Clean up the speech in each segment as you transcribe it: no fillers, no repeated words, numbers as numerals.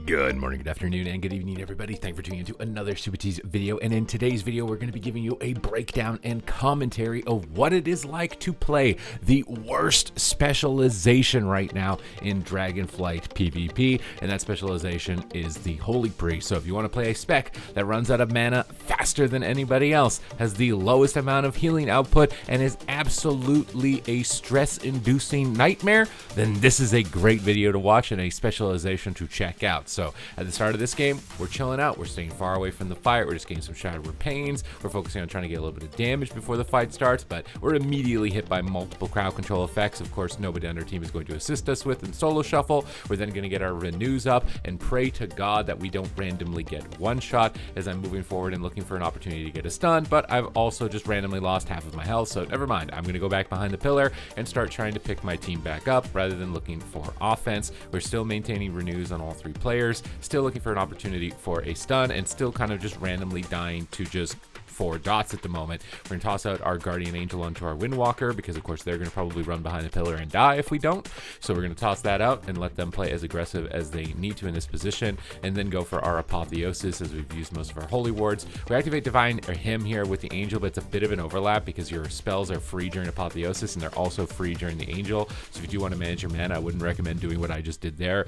Good morning, good afternoon, and good evening, everybody. Thank you for tuning into another Super Tees video. And in today's video, we're going to be giving you a breakdown and commentary of what it is like to play the worst specialization right now in Dragonflight PvP. And that specialization is the Holy Priest. So if you want to play a spec that runs out of mana faster than anybody else, has the lowest amount of healing output, and is absolutely a stress-inducing nightmare, then this is a great video to watch and a specialization to check out. So at the start of this game, we're chilling out. We're staying far away from the fight. We're just getting some Shattered Pains. We're focusing on trying to get a little bit of damage before the fight starts, but we're immediately hit by multiple crowd control effects. Of course, nobody on our team is going to assist us with in solo shuffle. We're then going to get our renews up and pray to God that we don't randomly get one shot as I'm moving forward and looking for an opportunity to get a stun, but I've also just randomly lost half of my health, so never mind. I'm going to go back behind the pillar and start trying to pick my team back up rather than looking for offense. We're still maintaining renews on all three players, still looking for an opportunity for a stun, and still kind of just randomly dying to just 4 dots at the moment. We're going to toss out our Guardian Angel onto our Windwalker because, of course, they're going to probably run behind the pillar and die if we don't. So we're going to toss that out and let them play as aggressive as they need to in this position, and then go for our Apotheosis as we've used most of our Holy Wards. We activate Divine or Him here with the Angel, but it's a bit of an overlap because your spells are free during Apotheosis and they're also free during the Angel. So if you do want to manage your mana, I wouldn't recommend doing what I just did there,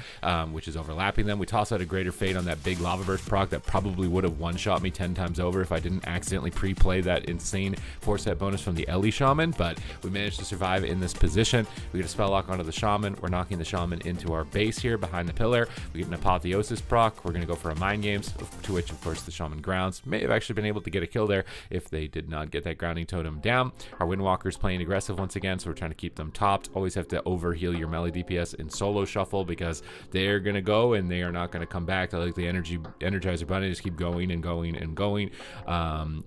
which is overlapping them. We toss out a Greater Fate on that big Lava Burst proc that probably would have one-shot me 10 times over if I didn't accidentally pre-play that insane 4-set bonus from the Ellie Shaman, but we managed to survive in this position. We get a spell lock onto the Shaman. We're knocking the Shaman into our base here behind the pillar. We get an Apotheosis proc. We're going to go for a Mind Games, to which, of course, the Shaman grounds. May have actually been able to get a kill there if they did not get that grounding totem down. Our Windwalker's playing aggressive once again, so we're trying to keep them topped. Always have to overheal your melee DPS in solo shuffle because they're going to go and they are not going to come back. I like the Energizer Bunny, just keep going and going and going.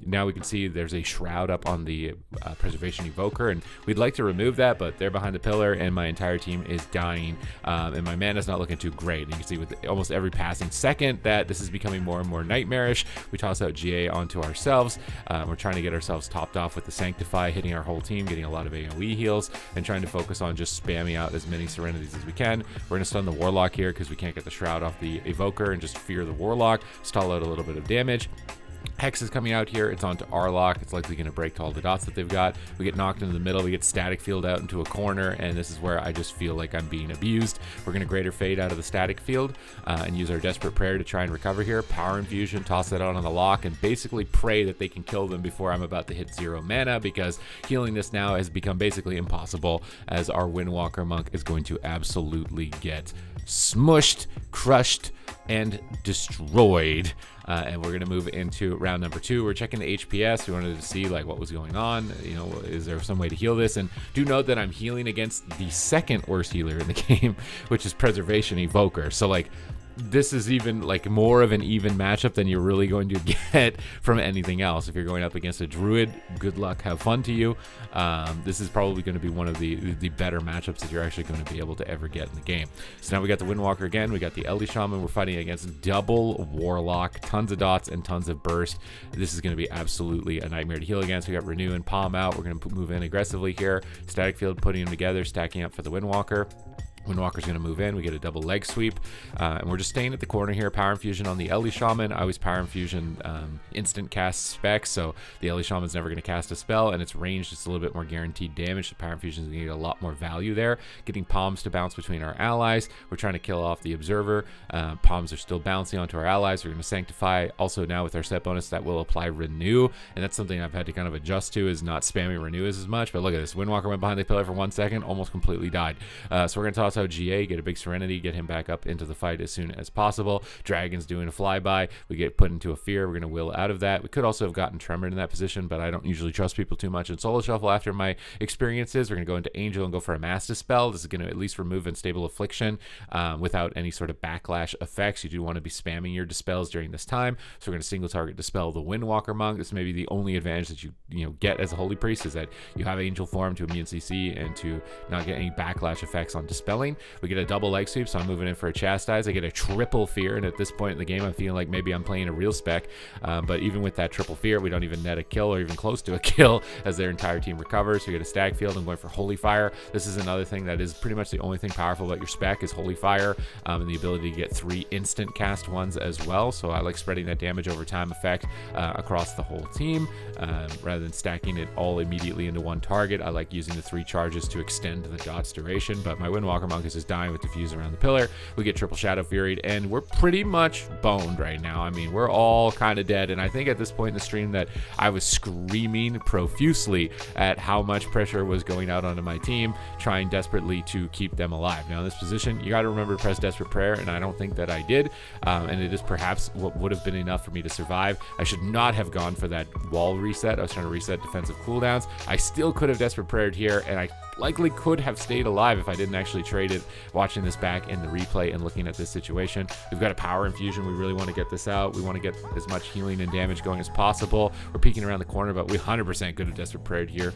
Now we can see there's a shroud up on the Preservation Evoker, and we'd like to remove that, but they're behind the pillar and my entire team is dying, and my mana's not looking too great. And you can see with almost every passing second that this is becoming more and more nightmarish. We toss out GA onto ourselves. We're trying to get ourselves topped off with the Sanctify, hitting our whole team, getting a lot of AoE heals, and trying to focus on just spamming out as many Serenities as we can. We're going to stun the Warlock here because we can't get the shroud off the Evoker and just fear the Warlock, stall out a little bit of damage. Hex is coming out here. It's onto Arlock. It's likely going to break to all the dots that they've got. We get knocked into the middle. We get Static Field out into a corner, and this is where I just feel like I'm being abused. We're going to Greater Fade out of the Static Field and use our Desperate Prayer to try and recover here. Power Infusion, toss that out on the lock, and basically pray that they can kill them before I'm about to hit 0 mana, because healing this now has become basically impossible as our Windwalker Monk is going to absolutely get smushed, crushed, and destroyed. And we're going to move into round number 2. We're checking the HPS. We wanted to see like what was going on. You know, is there some way to heal this? And do note that I'm healing against the second worst healer in the game, which is Preservation Evoker. So like, this is even like more of an even matchup than you're really going to get from anything else. If you're going up against a Druid, good luck, have fun to you. This is probably going to be one of the better matchups that you're actually going to be able to ever get in the game. So now we got the Windwalker again, we got the Ellie Shaman, we're fighting against double Warlock, tons of dots and tons of burst. This is going to be absolutely a nightmare to heal against. We got Renew and Palm out. We're going to move in aggressively here. Static Field, putting them together, stacking up for the Windwalker. Windwalker's going to move in. We get a double leg sweep, and we're just staying at the corner here. Power Infusion on the Ellie Shaman. I always Power Infusion instant cast specs, so the Ellie Shaman's never going to cast a spell, and its range is a little bit more guaranteed damage. The Power Infusion is going to get a lot more value there. Getting palms to bounce between our allies. We're trying to kill off the Observer. Palms are still bouncing onto our allies. We're going to Sanctify. Also now with our set bonus that will apply Renew, and that's something I've had to kind of adjust to, is not spamming Renew as much. But look at this. Windwalker went behind the pillar for 1 second, almost completely died. So we're going to toss out GA, get a big Serenity, get him back up into the fight as soon as possible. Dragon's doing a flyby. We get put into a fear. We're going to will out of that. We could also have gotten Tremored in that position, but I don't usually trust people too much in solo shuffle after my experiences. We're going to go into Angel and go for a Mass Dispel. This is going to at least remove Unstable Affliction without any sort of backlash effects. You do want to be spamming your dispels during this time. So we're going to single target dispel the Windwalker Monk. This may be the only advantage that you get as a Holy Priest, is that you have Angel form to immune CC and to not get any backlash effects on dispelling spelling. We get a double leg sweep, so I'm moving in for a chastise. I get a triple fear, and at this point in the game, I'm feeling like maybe I'm playing a real spec. But even with that triple fear, we don't even net a kill or even close to a kill as their entire team recovers. So we get a stag field. I'm going for Holy Fire. This is another thing that is pretty much the only thing powerful about your spec is Holy Fire, and the ability to get 3 instant cast ones as well. So I like spreading that damage over time effect across the whole team rather than stacking it all immediately into one target. I like using the 3 charges to extend the dot's duration, but my Windwalker Monk is just dying with Diffuse around the pillar. We get triple Shadow Furied, and we're pretty much boned right now. I mean, we're all kind of dead, and I think at this point in the stream that I was screaming profusely at how much pressure was going out onto my team, trying desperately to keep them alive. Now in this position, you got to remember to press Desperate Prayer, and I don't think that I did, and it is perhaps what would have been enough for me to survive. I should not have gone for that wall reset. I was trying to reset defensive cooldowns. I still could have Desperate Prayed here, and I likely could have stayed alive if I didn't actually trade it. Watching this back in the replay and looking at this situation, we've got a power infusion. We really want to get this out. We want to get as much healing and damage going as possible. We're peeking around the corner, but we 100% could have Desperate Prayed here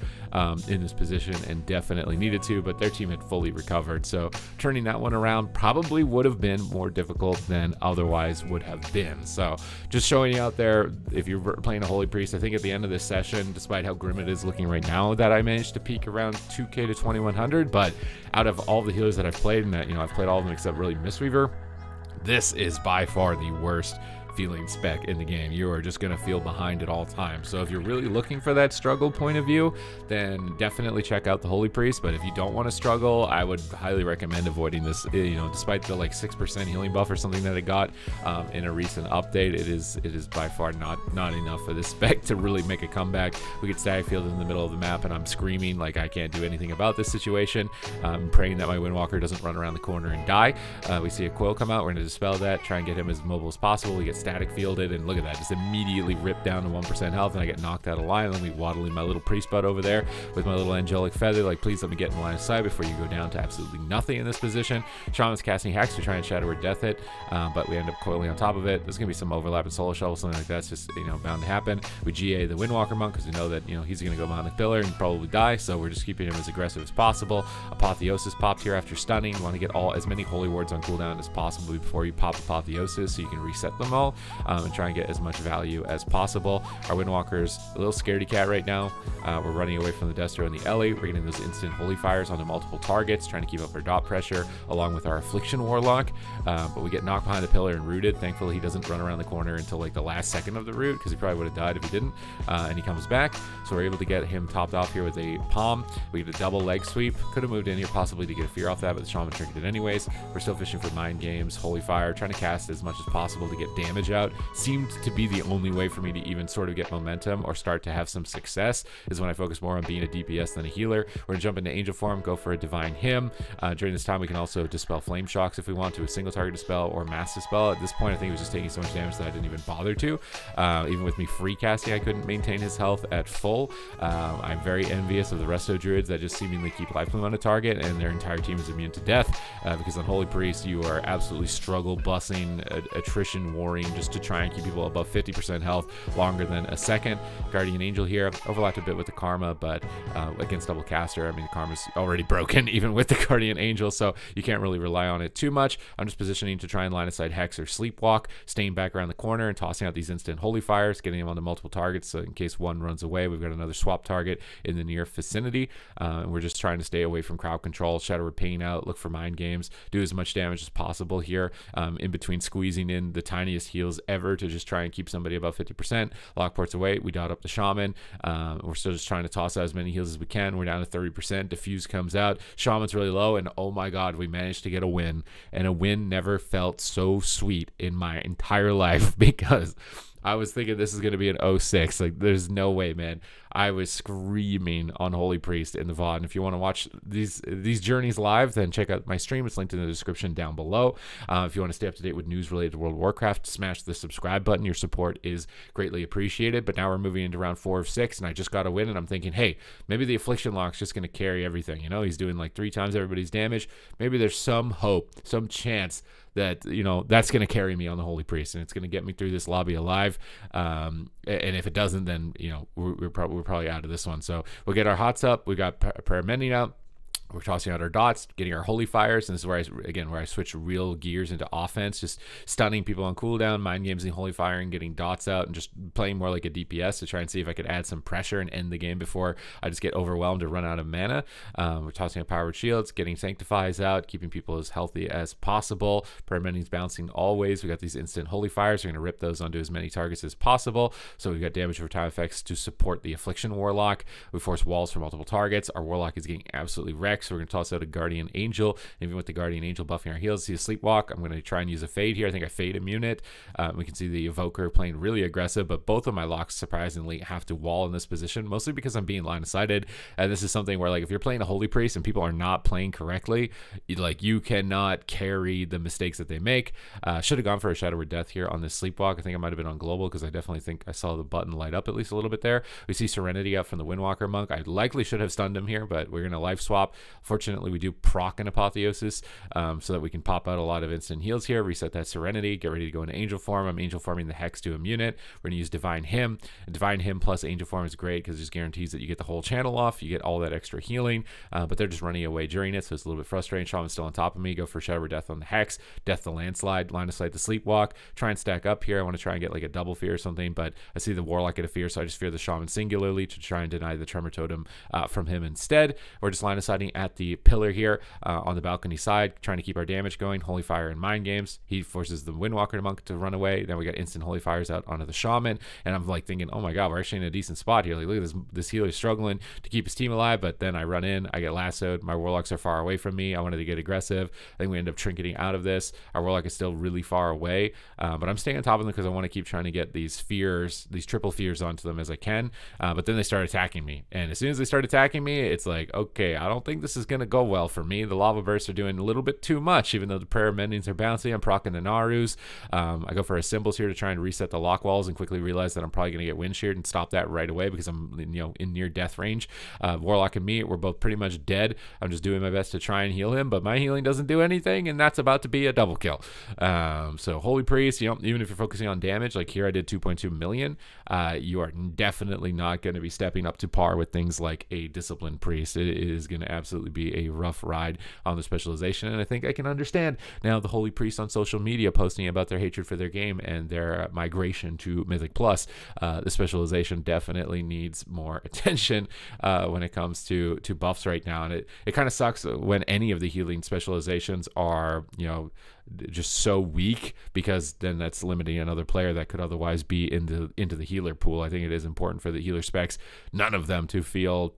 in this position and definitely needed to, but their team had fully recovered. So turning that one around probably would have been more difficult than otherwise would have been. So just showing you out there, if you're playing a Holy Priest, I think at the end of this session, despite how grim it is looking right now, that I managed to peak around 2k to 2100, but out of all the healers that I've played, and that, you know, I've played all of them except really Mistweaver, this is by far the worst feeling spec in the game. You are just going to feel behind at all times. So if you're really looking for that struggle point of view, then definitely check out the Holy Priest. But if you don't want to struggle, I would highly recommend avoiding this. You know, despite the like 6% healing buff or something that it got in a recent update, it is by far not enough for this spec to really make a comeback. We get Stag Field in the middle of the map, and I'm screaming like I can't do anything about this situation. I'm praying that my Windwalker doesn't run around the corner and die. We see a Coil come out. We're going to dispel that, try and get him as mobile as possible. We get static fielded, and look at that, just immediately ripped down to 1% health, and I get knocked out of line. Let me waddling my little priest butt over there with my little angelic feather, like, please let me get in line of sight before you go down to absolutely nothing in this position. Shaman's casting Hex to try and Shadow Word Death it, but we end up coiling on top of it. There's gonna be some overlap in Solo Shovel, something like that's just, you know, bound to happen. We GA the Windwalker Monk because we know that, you know, he's gonna go behind the pillar and probably die, so we're just keeping him as aggressive as possible. Apotheosis popped here after stunning. You want to get as many holy wards on cooldown as possible before you pop Apotheosis so you can reset them all and try and get as much value as possible. Our Windwalker's a little scaredy cat right now. We're running away from the Destro and the Ellie. We're getting those instant Holy Fires onto multiple targets, trying to keep up our dot pressure along with our Affliction Warlock, but we get knocked behind the pillar and rooted. Thankfully, he doesn't run around the corner until like the last second of the root, because he probably would have died if he didn't, and he comes back, so we're able to get him topped off here with a Palm. We get a double leg sweep. Could have moved in here possibly to get a fear off that, but the Shaman trinketed anyways. We're still fishing for Mind Games, Holy Fire, trying to cast as much as possible to get damage out. Seemed to be the only way for me to even sort of get momentum or start to have some success, is when I focus more on being a DPS than a healer. We're gonna jump into Angel form, go for a Divine Hymn. During this time, we can also dispel Flame Shocks if we want to, a single target dispel or mass dispel. At this point, I think he was just taking so much damage that I didn't even bother to. Even with me free casting, I couldn't maintain his health at full. I'm very envious of the Resto Druids that just seemingly keep life bloom on a target, and their entire team is immune to death, because on Holy Priest, you are absolutely struggle bussing, attrition warring, just to try and keep people above 50% health longer than a second. Guardian Angel here overlapped a bit with the Karma, but against double caster, I mean, the Karma's already broken even with the Guardian Angel, so you can't really rely on it too much. I'm just positioning to try and line of sight Hex or Sleepwalk, staying back around the corner and tossing out these instant Holy Fires, getting them onto multiple targets, so in case one runs away, we've got another swap target in the near vicinity. And we're just trying to stay away from crowd control, Shadow Word Pain out, look for Mind Games, do as much damage as possible here, in between squeezing in the tiniest heals ever to just try and keep somebody above 50%. Lockport's away, we dot up the Shaman. We're still just trying to toss out as many heals as we can. We're down to 30%. Diffuse comes out, Shaman's really low, and oh my god, we managed to get a win. And a win never felt so sweet in my entire life, because I was thinking this is going to be an 06. Like, there's no way, man. I was screaming on Holy Priest in the VOD. And if you want to watch these journeys live, then check out my stream. It's linked in the description down below. If you want to stay up to date with news related to World of Warcraft, smash the subscribe button. Your support is greatly appreciated. But now we're moving into round 4 of 6, and I just got a win, and I'm thinking, hey, maybe the Affliction Lock's just going to carry everything. You know, he's doing like 3 times everybody's damage. Maybe there's some hope, some chance that, you know, that's going to carry me on the Holy Priest, and it's going to get me through this lobby alive. And if it doesn't, then, you know, we're probably out of this one. So we'll get our hots up. We got Prayer Mending out. We're tossing out our dots, getting our holy fires, and this is where I switch real gears into offense, just stunning people on cooldown, mind games, and holy fire, and getting dots out, and just playing more like a DPS to try and see if I could add some pressure and end the game before I just get overwhelmed or run out of mana. We're tossing out powered shields, getting sanctifies out, keeping people as healthy as possible. Permanent's bouncing always. We got these instant holy fires. We're going to rip those onto as many targets as possible. So we've got damage over time effects to support the affliction warlock. We force walls for multiple targets. Our warlock is getting absolutely wrecked. So we're going to toss out a Guardian Angel. Even with the Guardian Angel buffing our heals, see a Sleepwalk. I'm going to try and use a Fade here. I think I Fade Immune it. We can see the Evoker playing really aggressive, but both of my locks surprisingly have to wall in this position, mostly because I'm being line of sighted. And this is something where, like, if you're playing a Holy Priest and people are not playing correctly, you cannot carry the mistakes that they make. Should have gone for a Shadow Word Death here on this Sleepwalk. I think I might have been on global because I definitely think I saw the button light up at least a little bit there. We see Serenity out from the Windwalker Monk. I likely should have stunned him here, but we're going to life swap. Fortunately, we do proc an Apotheosis so that we can pop out a lot of instant heals here, reset that Serenity, get ready to go into Angel Form. I'm Angel Forming the Hex to immune it. We're going to use Divine Hymn. Divine Hymn plus Angel Form is great because it just guarantees that you get the whole channel off, you get all that extra healing, but they're just running away during it, so it's a little bit frustrating. Shaman's still on top of me. Go for Shadow Word Death on the Hex, Death the Landslide, line of sight the Sleepwalk, try and stack up here. I want to try and get like a double fear or something, but I see the Warlock get a fear, so I just fear the Shaman singularly to try and deny the Tremor Totem from him instead. We're just line of sighting at the pillar here on the balcony side, trying to keep our damage going. Holy Fire and Mind Games. He forces the Windwalker Monk to run away. Then we got instant Holy Fires out onto the Shaman, and I'm like thinking, oh my god, we're actually in a decent spot here. Like, look at this healer struggling to keep his team alive, but then I run in, I get lassoed. My Warlocks are far away from me. I wanted to get aggressive. I think we end up trinketing out of this. Our Warlock is still really far away, but I'm staying on top of them because I want to keep trying to get these fears, these triple fears onto them as I can. But then they start attacking me, and as soon as they start attacking me, it's like, okay, I don't think this is going to go well for me. The Lava Bursts are doing a little bit too much, even though the Prayer Mendings are bouncing. I'm proccing the Narus. I go for a Symbols here to try and reset the lock walls and quickly realize that I'm probably going to get wind sheared and stop that right away because I'm in near death range. Warlock and me, we're both pretty much dead. I'm just doing my best to try and heal him, but my healing doesn't do anything, and that's about to be a double kill. So Holy Priest, even if you're focusing on damage, like here I did 2.2 million, you are definitely not going to be stepping up to par with things like a Disciplined Priest. It is going to absolutely be a rough ride on the specialization, and I think I can understand now the Holy Priest on social media posting about their hatred for their game and their migration to Mythic Plus. The specialization definitely needs more attention when it comes to buffs right now, and it kind of sucks when any of the healing specializations are just so weak, because then that's limiting another player that could otherwise be into the healer pool. I think it is important for the healer specs, none of them to feel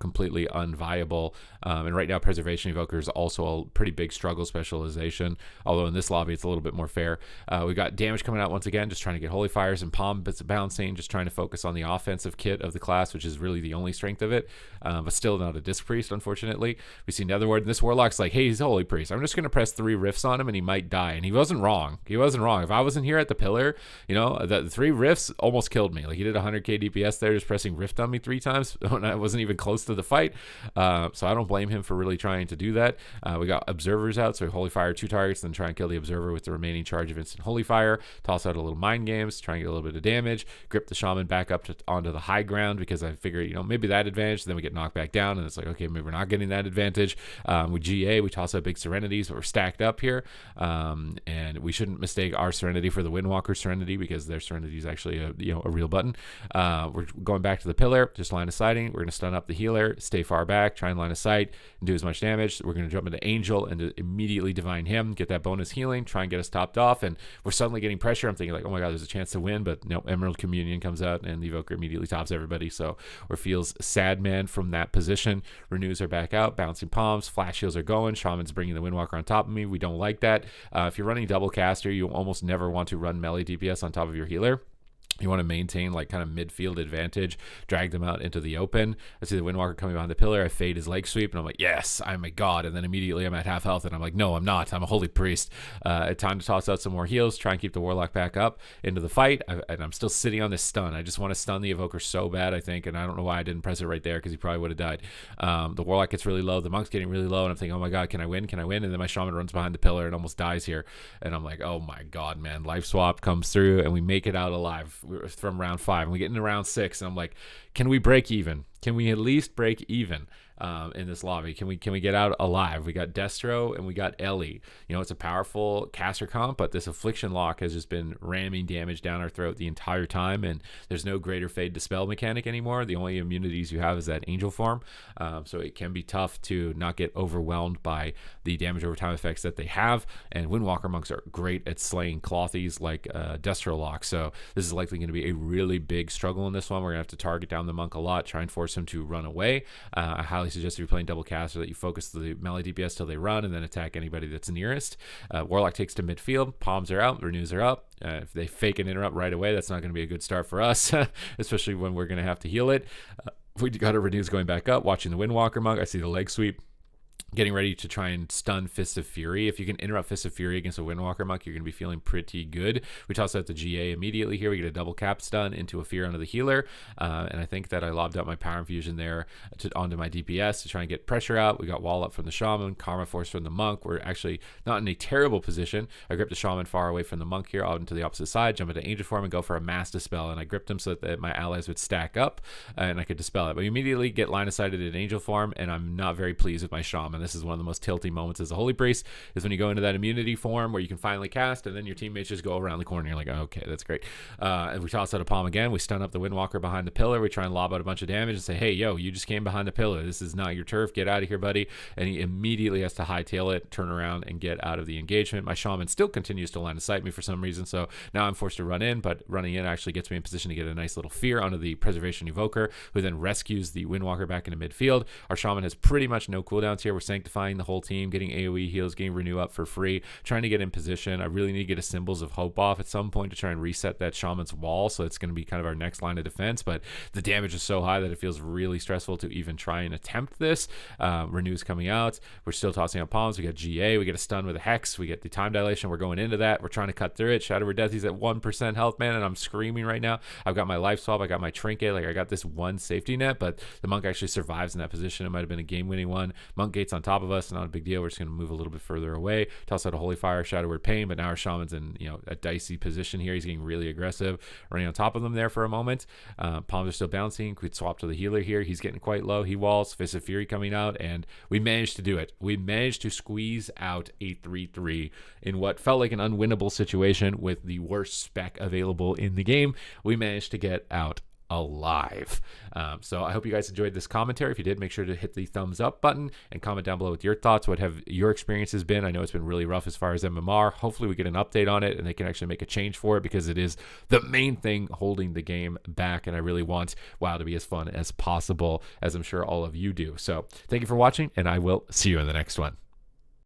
completely unviable. And right now, Preservation Evoker is also a pretty big struggle specialization, although in this lobby it's a little bit more fair. We got damage coming out once again, just trying to get Holy Fires and Palm Bits bouncing, just trying to focus on the offensive kit of the class, which is really the only strength of it, but still not a Disc Priest, unfortunately. We see Netherward, and this Warlock's like, hey, he's a Holy Priest. I'm just going to press 3 Rifts on him, and he might die. And he wasn't wrong. If I wasn't here at the pillar, the 3 Rifts almost killed me. Like, he did 100k DPS there, just pressing Rift on me 3 times, and I wasn't even close to the fight, so I don't blame him for really trying to do that. We got Observers out, so we Holy Fire 2 targets, then try and kill the Observer with the remaining charge of instant Holy Fire, toss out a little Mind Games, try and get a little bit of damage, grip the Shaman back up onto the high ground, because I figure, maybe that advantage, then we get knocked back down, and it's like, okay, maybe we're not getting that advantage. With GA, we toss out big Serenities, but we're stacked up here, and we shouldn't mistake our Serenity for the Windwalker Serenity, because their Serenity is actually a real button. We're going back to the pillar, just line of sighting. We're going to stun up the healer, stay far back, try and line of sight, and do as much damage. We're going to jump into Angel and immediately Divine Him, get that bonus healing, try and get us topped off, and we're suddenly getting pressure. I'm thinking like, oh my god, there's a chance to win, but no, Emerald Communion comes out, and the Evoker immediately tops everybody, so it feels sad, man, from that position. Renews are back out, bouncing palms, flash heals are going, Shaman's bringing the Windwalker on top of me. We don't like that. If you're running double caster, you almost never want to run melee DPS on top of your healer. You want to maintain like kind of midfield advantage, drag them out into the open. I see the Windwalker coming behind the pillar. I fade his leg sweep, and I'm like, yes, I'm a god. And then immediately I'm at half health, and I'm like, no, I'm not. I'm a Holy Priest. Time to toss out some more heals, try and keep the Warlock back up into the fight. And I'm still sitting on this stun. I just want to stun the Evoker so bad, I think, and I don't know why I didn't press it right there, because he probably would have died. The Warlock gets really low. The Monk's getting really low, and I'm thinking, oh my god, can I win? Can I win? And then my Shaman runs behind the pillar and almost dies here. And I'm like, oh my god, man. Life swap comes through, and we make it out alive from round 5, and we get into round 6, and I'm like, can we break even? Can we at least break even in this lobby? Can we get out alive? We got Destro and we got Ellie. You know, it's a powerful caster comp, but this Affliction Lock has just been ramming damage down our throat the entire time, and there's no Greater Fade Dispel mechanic anymore. The only immunities you have is that Angel form, so it can be tough to not get overwhelmed by the damage over time effects that they have. And Windwalker monks are great at slaying clothies like Destro Lock, so this is likely going to be a really big struggle in this one. We're going to have to target down the monk a lot, try and force him to run away. I highly suggest if you're playing double caster that you focus the melee DPS till they run and then attack anybody that's nearest. Warlock takes to midfield, palms are out, renews are up. If they fake an interrupt right away, that's not going to be a good start for us, especially when we're going to have to heal it. We got our renews going back up, watching the Windwalker monk. I see the leg sweep, getting ready to try and stun Fist of Fury. If you can interrupt Fist of Fury against a Windwalker monk, you're going to be feeling pretty good. We toss out the GA immediately here. We get a double cap stun into a Fear onto the healer, and I think that I lobbed out my Power Infusion there onto my DPS to try and get pressure out. We got wall up from the Shaman, Karma Force from the monk. We're actually not in a terrible position. I gripped the Shaman far away from the monk here, out into the opposite side, jump into Angel form and go for a Mass Dispel, and I gripped them so that my allies would stack up and I could dispel it. But we immediately get line of sighted in Angel form, and I'm not very pleased with my Shaman. This is one of the most tilty moments as a Holy Priest, is when you go into that immunity form where you can finally cast, and then your teammates just go around the corner. You're like, oh, okay, that's great. And we toss out a palm again. We stun up the Windwalker behind the pillar. We try and lob out a bunch of damage and say, hey, yo, you just came behind the pillar. This is not your turf. Get out of here, buddy. And he immediately has to hightail it, turn around, and get out of the engagement. My Shaman still continues to line of sight me for some reason, so now I'm forced to run in, but running in actually gets me in position to get a nice little Fear onto the Preservation Evoker, who then rescues the Windwalker back into midfield. Our Shaman has pretty much no cooldowns here. We're sanctifying the whole team, getting AoE heals, getting Renew up for free, trying to get in position. I really need to get a Symbols of Hope off at some point to try and reset that Shaman's wall, so it's going to be kind of our next line of defense, but the damage is so high that it feels really stressful to even try and attempt this. Renew's coming out. We're still tossing out palms. We got GA. We get a stun with a Hex. We get the Time Dilation. We're going into that. We're trying to cut through it. Shadow Word Death, he's at 1% health, man, and I'm screaming right now. I've got my Life Swap. I got my Trinket. Like, I got this one safety net, but the monk actually survives in that position. It might have been a game-winning one. Monk gates on top of us. Not a big deal. We're just going to move a little bit further away. Toss out a Holy Fire, Shadow Word Pain, but now our Shaman's in, a dicey position here. He's getting really aggressive, running on top of them there for a moment. Palms are still bouncing. Could swap to the healer here. He's getting quite low. He walls. Fist of Fury coming out, and we managed to do it. We managed to squeeze out a 3-3 in what felt like an unwinnable situation with the worst spec available in the game. We managed to get out alive. So I hope you guys enjoyed this commentary. If you did, make sure to hit the thumbs up button and comment down below with your thoughts. What have your experiences been? I know it's been really rough as far as MMR. Hopefully we get an update on it and they can actually make a change for it, because it is the main thing holding the game back, and I really want WoW to be as fun as possible, as I'm sure all of you do. So thank you for watching, and I will see you in the next one.